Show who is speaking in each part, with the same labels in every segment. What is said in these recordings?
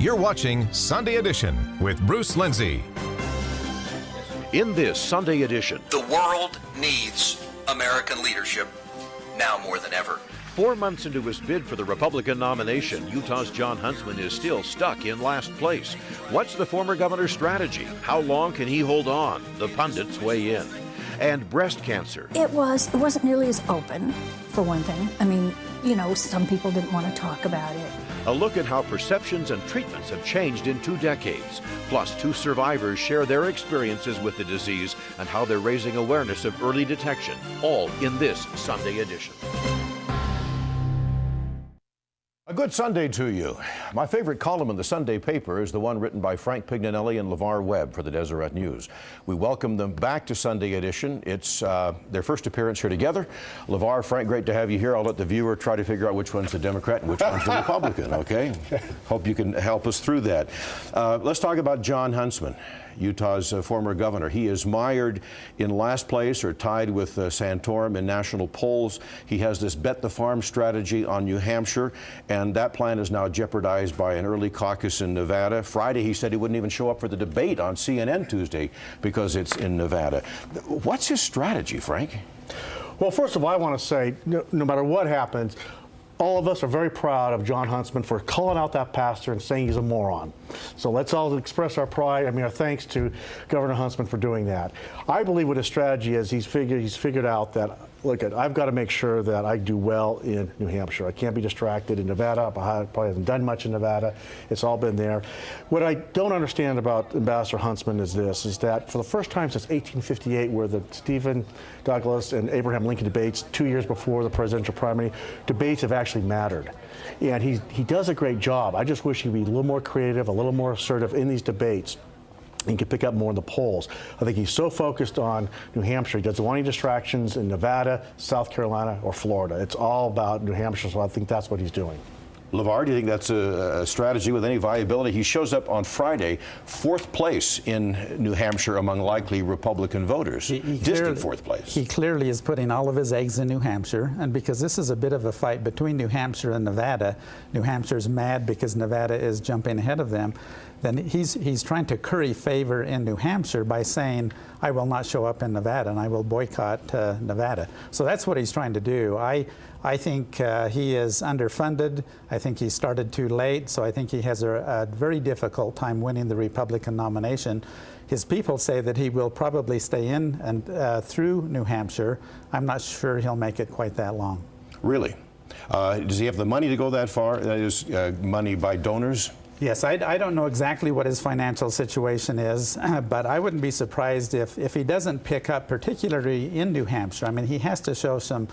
Speaker 1: You're watching Sunday Edition with Bruce Lindsay.
Speaker 2: In this Sunday edition,
Speaker 3: the world needs American leadership now more than ever.
Speaker 2: 4 months into his bid for the Republican nomination, Utah's Jon Huntsman is still stuck in last place. What's the former governor's strategy? How long can he hold on? The pundits weigh in. And breast cancer.
Speaker 4: It wasn't nearly as open, for one thing. I mean, you know, some people didn't want to talk about it.
Speaker 2: A look at how perceptions and treatments have changed in 2 decades. Plus, 2 survivors share their experiences with the disease and how they're raising awareness of early detection. All in this Sunday edition.
Speaker 5: A good Sunday to you. My favorite column in the Sunday paper is the one written by Frank Pignanelli and LeVar Webb for the Deseret News. We welcome them back to Sunday Edition. It's their first appearance here together. LeVar, Frank, great to have you here. I'll let the viewer try to figure out which one's the Democrat and which one's the Republican, okay? Hope you can help us through that. Let's talk about Jon Huntsman, Utah's former governor. He is mired in last place or tied with Santorum in national polls. He has this bet the farm strategy on New Hampshire, and that plan is now jeopardized by an early caucus in Nevada. Friday, he said he wouldn't even show up for the debate on CNN Tuesday because it's in Nevada. What's his strategy, Frank?
Speaker 6: Well, first of all, I want to say, no matter what happens, all of us are very proud of Jon Huntsman for calling out that pastor and saying he's a moron. So let's all express our pride. I mean, our thanks to Governor Huntsman for doing that. I believe what his strategy is, he's figured out that, look, I've got to make sure that I do well in New Hampshire. I can't be distracted in Nevada. I probably haven't done much in Nevada. It's all been there. What I don't understand about Ambassador Huntsman is this, is that for the first time since 1858, where the Stephen Douglas and Abraham Lincoln debates 2 years before the presidential primary, debates have actually mattered. And he does a great job. I just wish he'd be a little more creative, a little more assertive in these debates. He can pick up more in the polls. I think he's so focused on New Hampshire. He doesn't want any distractions in Nevada, South Carolina, or Florida. It's all about New Hampshire, so I think that's what he's doing.
Speaker 5: LeVar, do you think that's a strategy with any viability? He shows up on Friday, 4th place in New Hampshire among likely Republican voters, distant 4th place.
Speaker 7: He clearly is putting all of his eggs in New Hampshire, and because this is a bit of a fight between New Hampshire and Nevada, New Hampshire's mad because Nevada is jumping ahead of them, then he's trying to curry favor in New Hampshire by saying, I will not show up in Nevada and I will boycott Nevada. So that's what he's trying to do. I think he is underfunded. I think he started too late, so I think he has a very difficult time winning the Republican nomination. His people say that he will probably stay in and through New Hampshire. I'm not sure he'll make it quite that long.
Speaker 5: Really? Does he have the money to go that far? That is, money by donors?
Speaker 7: Yes, I don't know exactly what his financial situation is, but I wouldn't be surprised if he doesn't pick up, particularly in New Hampshire. I mean, he has to show some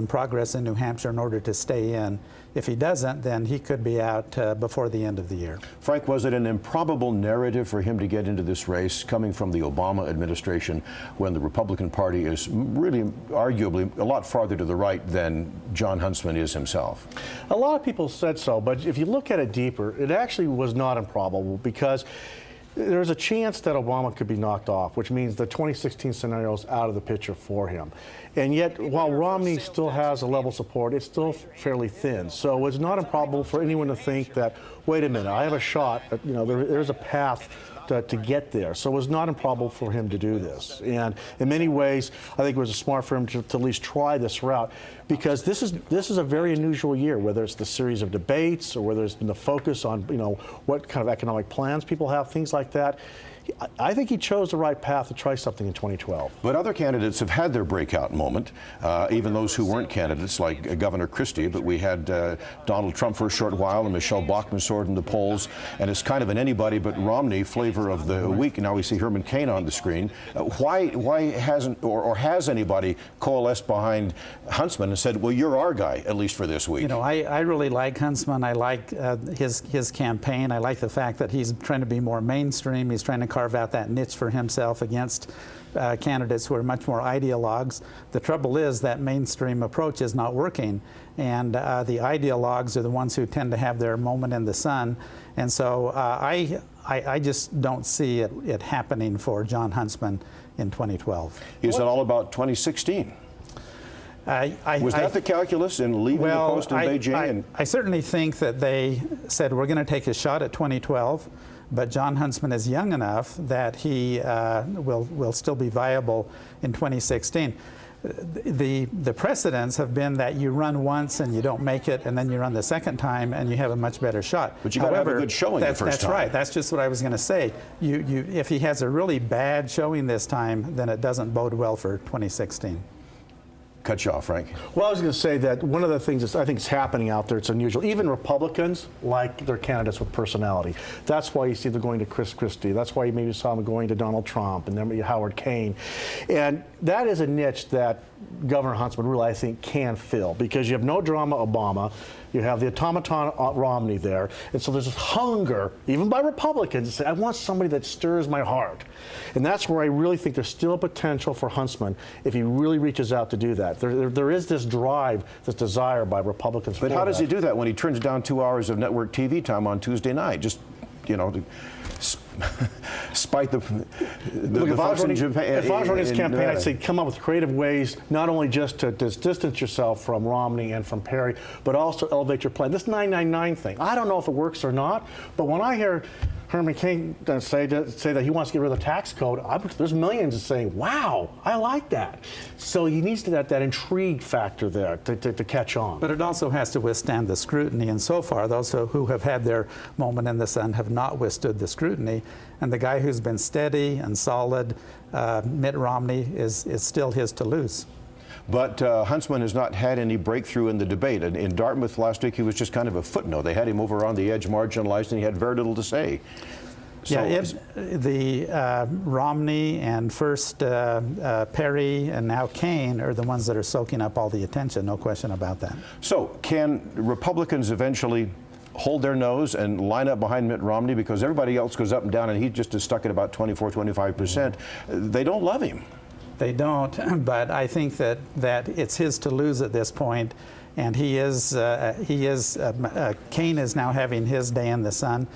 Speaker 7: progress in New Hampshire in order to stay in. If he doesn't, then he could be out before the end of the year.
Speaker 5: Frank, was it an improbable narrative for him to get into this race coming from the Obama administration when the Republican Party is really arguably a lot farther to the right than Jon Huntsman is himself?
Speaker 6: A lot of people said so, but if you look at it deeper, it actually was not improbable because there's a chance that Obama could be knocked off, which means the 2016 scenario is out of the picture for him. And yet, while Romney still has a level of support, it's still fairly thin. So it's not improbable for anyone to think that, wait a minute, I have a shot, you know, there's a path to get there. So it was not improbable for him to do this. And in many ways, I think it was smart for him to at least try this route, because this is a very unusual year, whether it's the series of debates or whether it's been the focus on, you know, what kind of economic plans people have, things like that. I think he chose the right path to try something in 2012.
Speaker 5: But other candidates have had their breakout moment, even those who weren't candidates, like Governor Christie. But we had Donald Trump for a short while, and Michelle Bachmann soared in the polls. And it's kind of an anybody but Romney flavor of the week. Now we see Herman Cain on the screen. Why hasn't or has anybody coalesced behind Huntsman and said, well, you're our guy, at least for this week?
Speaker 7: You know, I really like Huntsman. I like his campaign. I like the fact that he's trying to be more mainstream. He's trying to carve out that niche for himself against candidates who are much more ideologues. The trouble is that mainstream approach is not working, and the ideologues are the ones who tend to have their moment in the sun. And so I just don't see it happening for Jon Huntsman in 2012.
Speaker 5: Is it all about 2016? Was that the calculus in leaving the post in Beijing?
Speaker 7: I certainly think that they said we're going to take a shot at 2012, but Jon Huntsman is young enough that he will still be viable in 2016. The precedents have been that you run once and you don't make it, and then you run the second time and you have a much better shot.
Speaker 5: But you got to have a good showing the first time.
Speaker 7: That's right. That's just what I was going to say. If he has a really bad showing this time, then it doesn't bode well for 2016.
Speaker 5: Cut you off, Frank.
Speaker 6: Well, I was going to say that one of the things that I think is happening out there, it's unusual. Even Republicans like their candidates with personality. That's why you see them going to Chris Christie. That's why you maybe saw them going to Donald Trump and then Howard Kane. And that is a niche that Governor Huntsman really, I think, can fill, because you have no drama Obama. You have the automaton Romney there. And so there's this hunger, even by Republicans, to say, I want somebody that stirs my heart. And that's where I really think there's still potential for Huntsman if he really reaches out to do that. There is this drive, this desire by Republicans.
Speaker 5: But how does he do that when he turns down 2 hours of network TV time on Tuesday night? Just, you know, spite the
Speaker 6: Look, if I was running his campaign, I'd say come up with creative ways, not only just to distance yourself from Romney and from Perry, but also elevate your plan. This 999 thing, I don't know if it works or not, but when I hear Herman Cain say that he wants to get rid of the tax code, there's millions that say, wow, I like that. So he needs to that intrigue factor there to catch on.
Speaker 7: But it also has to withstand the scrutiny, and so far those who have had their moment in the sun have not withstood the scrutiny. And the guy who's been steady and solid, Mitt Romney, is still his to lose.
Speaker 5: But Huntsman has not had any breakthrough in the debate. In Dartmouth last week, he was just kind of a footnote. They had him over on the edge, marginalized, and he had very little to say. So
Speaker 7: the Romney and first Perry and now Kane are the ones that are soaking up all the attention, no question about that.
Speaker 5: So can Republicans eventually hold their nose and line up behind Mitt Romney, because everybody else goes up and down and he just is stuck at about 24, 25%. They don't love him.
Speaker 7: They don't, but I think that it's his to lose at this point, and Kane is now having his day in the sun.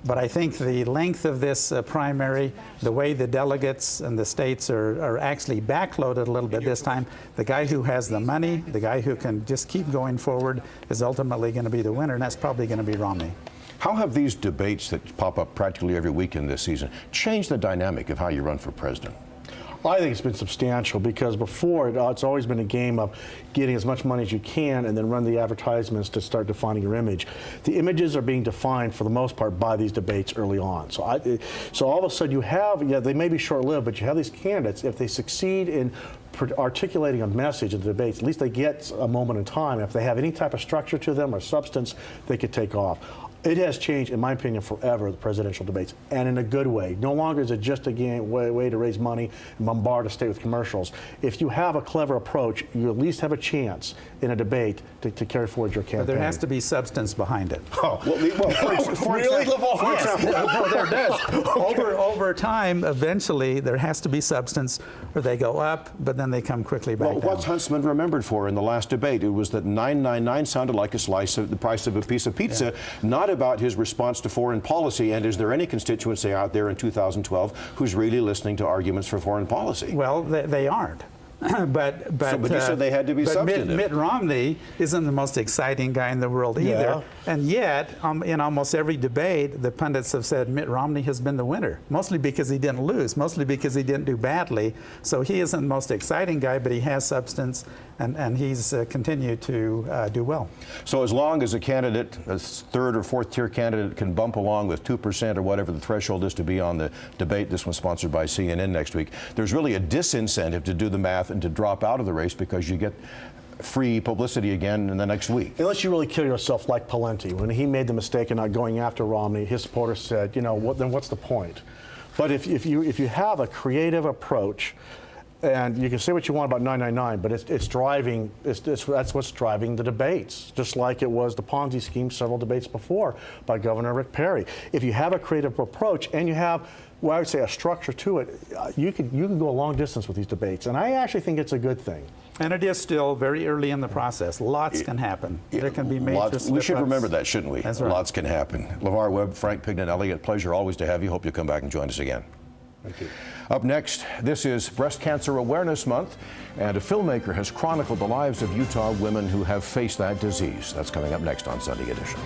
Speaker 7: But I think the length of this primary, the way the delegates and the states are actually backloaded a little bit this time, the guy who has the money, the guy who can just keep going forward is ultimately going to be the winner, and that's probably going to be Romney.
Speaker 5: How have these debates that pop up practically every weekend this season changed the dynamic of how you run for president?
Speaker 6: I think it's been substantial, because before it's always been a game of getting as much money as you can and then run the advertisements to start defining your image. The images are being defined for the most part by these debates early on. So all of a sudden you have, they may be short-lived, but you have these candidates, if they succeed in articulating a message in the debates, at least they get a moment in time. If they have any type of structure to them or substance, they could take off. It has changed, in my opinion, forever, the presidential debates, and in a good way. No longer is it just a way to raise money and bombard a state with commercials. If you have a clever approach, you at least have a chance in a debate to carry forward your campaign.
Speaker 7: But there has to be substance behind it.
Speaker 5: Oh, for
Speaker 6: really?
Speaker 7: No, there does. Over time, eventually, there has to be substance, or they go up, but then they come quickly back down.
Speaker 5: What's Huntsman remembered for in the last debate? It was that 999 sounded like a slice of the price of a piece of pizza, not about his response to foreign policy. And is there any constituency out there in 2012 who's really listening to arguments for foreign policy?
Speaker 7: Well, they aren't. But
Speaker 5: you said they had to be substantive.
Speaker 7: Mitt Romney isn't the most exciting guy in the world either.
Speaker 6: Yeah.
Speaker 7: And yet, in almost every debate, the pundits have said Mitt Romney has been the winner, mostly because he didn't lose, mostly because he didn't do badly. So he isn't the most exciting guy, but he has substance, and he's continued to do well.
Speaker 5: So as long as a candidate, a third or fourth tier candidate, can bump along with 2% or whatever the threshold is to be on the debate, this one's sponsored by CNN next week, there's really a disincentive to do the math and to drop out of the race, because you get free publicity again in the next week.
Speaker 6: Unless you really kill yourself like Pawlenty. When he made the mistake of not going after Romney, his supporters said, then what's the point? But if you have a creative approach, and you can say what you want about 999, but that's what's driving the debates, just like it was the Ponzi scheme several debates before by Governor Rick Perry. If you have a creative approach and you have, well, I would say, a structure to it, you can go a long distance with these debates, and I actually think it's a good thing.
Speaker 7: And it is still very early in the process. Lots can happen. There can be major slip-ups.
Speaker 5: We should remember that, shouldn't we?
Speaker 7: That's right.
Speaker 5: Lots can happen. LeVar Webb, Frank Pignanelli, a pleasure always to have you. Hope you'll come back and join us again.
Speaker 6: Thank you.
Speaker 5: Up next, this is Breast Cancer Awareness Month, and a filmmaker has chronicled the lives of Utah women who have faced that disease. That's coming up next on Sunday Edition.